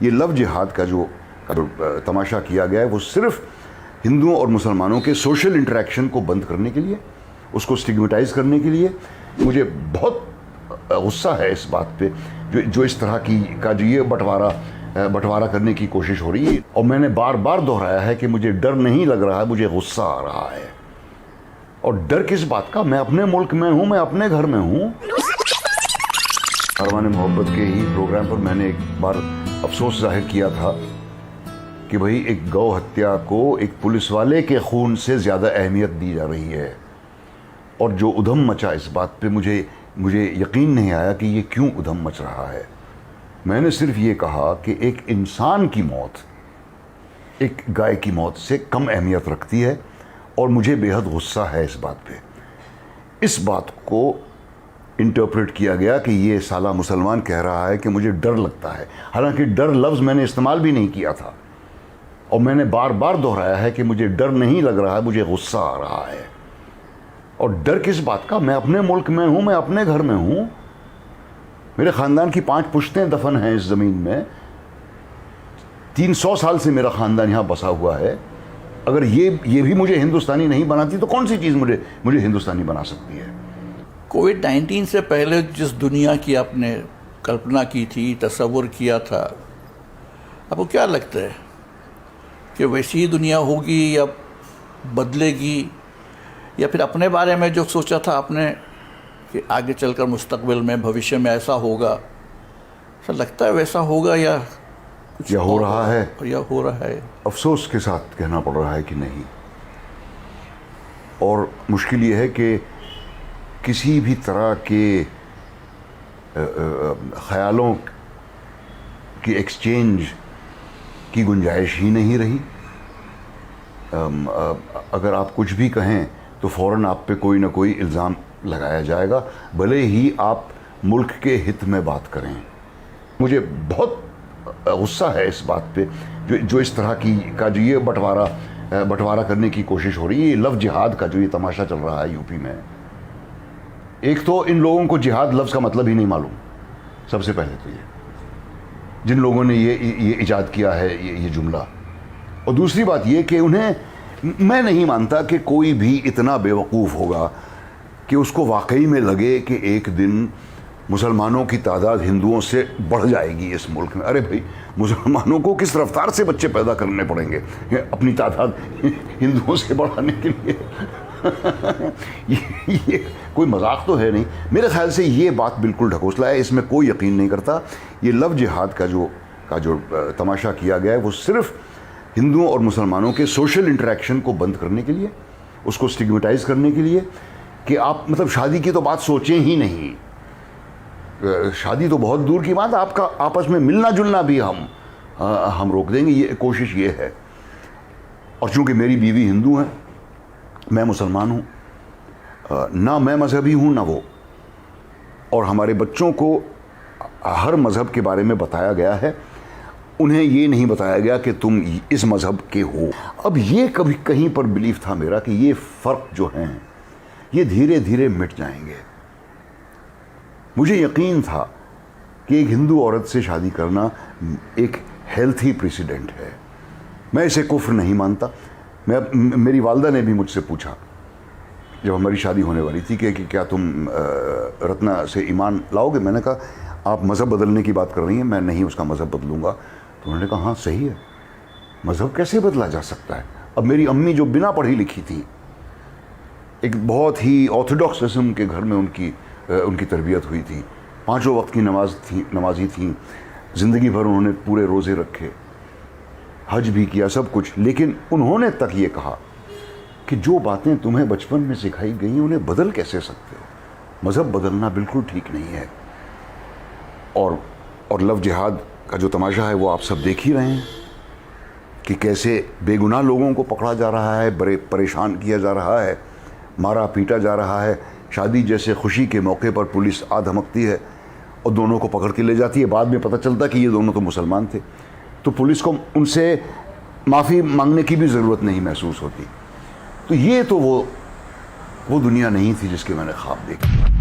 یہ لو جہاد کا جو تماشا کیا گیا ہے وہ صرف ہندوؤں اور مسلمانوں کے سوشل انٹریکشن کو بند کرنے کے لیے، اس کو سٹگمیٹائز کرنے کے لیے. مجھے بہت غصہ ہے اس بات پہ جو اس طرح کا جو یہ بٹوارا کرنے کی کوشش ہو رہی ہے. اور میں نے بار بار دہرایا ہے کہ مجھے ڈر نہیں لگ رہا ہے، مجھے غصہ آ رہا ہے. اور ڈر کس بات کا؟ میں اپنے ملک میں ہوں، میں اپنے گھر میں ہوں. کاروان محبت کے ہی پروگرام پر میں نے ایک بار افسوس ظاہر کیا تھا کہ بھئی ایک گو ہتیا کو ایک پولیس والے کے خون سے زیادہ اہمیت دی جا رہی ہے. اور جو ادھم مچا اس بات پہ مجھے یقین نہیں آیا کہ یہ کیوں ادھم مچ رہا ہے. میں نے صرف یہ کہا کہ ایک انسان کی موت ایک گائے کی موت سے کم اہمیت رکھتی ہے، اور مجھے بے حد غصہ ہے اس بات پہ. اس بات کو انٹرپریٹ کیا گیا کہ یہ سالہ مسلمان کہہ رہا ہے کہ مجھے ڈر لگتا ہے، حالانکہ ڈر لفظ میں نے استعمال بھی نہیں کیا تھا. اور میں نے بار بار دہرایا ہے کہ مجھے ڈر نہیں لگ رہا ہے، مجھے غصہ آ رہا ہے. اور ڈر کس بات کا؟ میں اپنے ملک میں ہوں، میں اپنے گھر میں ہوں. میرے خاندان کی 5 پشتیں دفن ہیں اس زمین میں. 300 سال سے میرا خاندان یہاں بسا ہوا ہے. اگر یہ بھی مجھے ہندوستانی نہیں بناتی تو کون سی چیز مجھے ہندوستانی بنا سکتی ہے؟ کووڈ-19 سے پہلے جس دنیا کی آپ نے کلپنا کی تھی، تصور کیا تھا، آپ کو کیا لگتا ہے کہ ویسی ہی دنیا ہوگی یا بدلے گی، یا پھر اپنے بارے میں جو سوچا تھا آپ نے کہ آگے چل کر مستقبل میں بھوشیہ میں ایسا ہوگا، ایسا لگتا ہے ویسا ہوگا یا ہو رہا ہے؟ یا ہو رہا ہے؟ افسوس کے ساتھ کہنا پڑ رہا ہے کہ نہیں. اور مشکل یہ ہے کہ کسی بھی طرح کے خیالوں کی ایکسچینج کی گنجائش ہی نہیں رہی. اگر آپ کچھ بھی کہیں تو فوراً آپ پہ کوئی نہ کوئی الزام لگایا جائے گا، بھلے ہی آپ ملک کے ہت میں بات کریں. مجھے بہت غصہ ہے اس بات پہ جو اس طرح کا جو یہ بٹوارا کرنے کی کوشش ہو رہی ہے. یہ لو جہاد کا جو یہ تماشا چل رہا ہے یو پی میں. ایک تو ان لوگوں کو جہاد لفظ کا مطلب ہی نہیں معلوم، سب سے پہلے تو یہ جن لوگوں نے یہ ایجاد کیا ہے یہ جملہ. اور دوسری بات یہ کہ میں نہیں مانتا کہ کوئی بھی اتنا بیوقوف ہوگا کہ اس کو واقعی میں لگے کہ ایک دن مسلمانوں کی تعداد ہندوؤں سے بڑھ جائے گی اس ملک میں. ارے بھائی، مسلمانوں کو کس رفتار سے بچے پیدا کرنے پڑیں گے اپنی تعداد ہندوؤں سے بڑھانے کے لیے؟ یہ کوئی مذاق تو ہے نہیں. میرے خیال سے یہ بات بالکل ڈھکوسلا ہے، اس میں کوئی یقین نہیں کرتا. یہ لو جہاد کا جو تماشا کیا گیا ہے وہ صرف ہندوؤں اور مسلمانوں کے سوشل انٹریکشن کو بند کرنے کے لیے، اس کو سٹگمیٹائز کرنے کے لیے کہ آپ مطلب شادی کی تو بات سوچیں ہی نہیں. شادی تو بہت دور کی بات ہے، آپ کا آپس میں ملنا جلنا بھی ہم روک دیں گے. یہ کوشش یہ ہے. اور چونکہ میری بیوی ہندو ہیں، میں مسلمان ہوں، نہ میں مذہبی ہوں نہ وہ. اور ہمارے بچوں کو ہر مذہب کے بارے میں بتایا گیا ہے، انہیں یہ نہیں بتایا گیا کہ تم اس مذہب کے ہو. اب یہ کبھی کہیں پر بلیف تھا میرا کہ یہ فرق جو ہیں یہ دھیرے دھیرے مٹ جائیں گے. مجھے یقین تھا کہ ایک ہندو عورت سے شادی کرنا ایک ہیلتھی پریسیڈنٹ ہے. میں اسے کفر نہیں مانتا. میری والدہ نے بھی مجھ سے پوچھا جب ہماری شادی ہونے والی تھی کہ کیا تم رتنا سے ایمان لاؤ گے؟ میں نے کہا آپ مذہب بدلنے کی بات کر رہی ہیں، میں نہیں اس کا مذہب بدلوں گا. تو انہوں نے کہا ہاں صحیح ہے، مذہب کیسے بدلا جا سکتا ہے؟ اب میری امی جو بنا پڑھی لکھی تھی، ایک بہت ہی آرتھوڈاکس قسم کے گھر میں ان کی تربیت ہوئی تھی، 5 وقت کی نمازی تھیں، زندگی بھر انہوں نے پورے روزے رکھے، حج بھی کیا، سب کچھ. لیکن انہوں نے تک یہ کہا کہ جو باتیں تمہیں بچپن میں سکھائی گئی انہیں بدل کیسے سکتے ہو؟ مذہب بدلنا بالکل ٹھیک نہیں ہے. اور لو جہاد کا جو تماشا ہے وہ آپ سب دیکھ ہی رہے ہیں کہ کیسے بے گناہ لوگوں کو پکڑا جا رہا ہے، بڑے پریشان کیا جا رہا ہے، مارا پیٹا جا رہا ہے. شادی جیسے خوشی کے موقع پر پولیس دھمکتی ہے اور دونوں کو پکڑ کے لے جاتی ہے. بعد میں پتہ چلتا کہ یہ دونوں تو مسلمان تھے، تو پولیس کو ان سے معافی مانگنے کی بھی ضرورت نہیں محسوس ہوتی. تو یہ تو وہ دنیا نہیں تھی جس کے میں نے خواب دیکھے.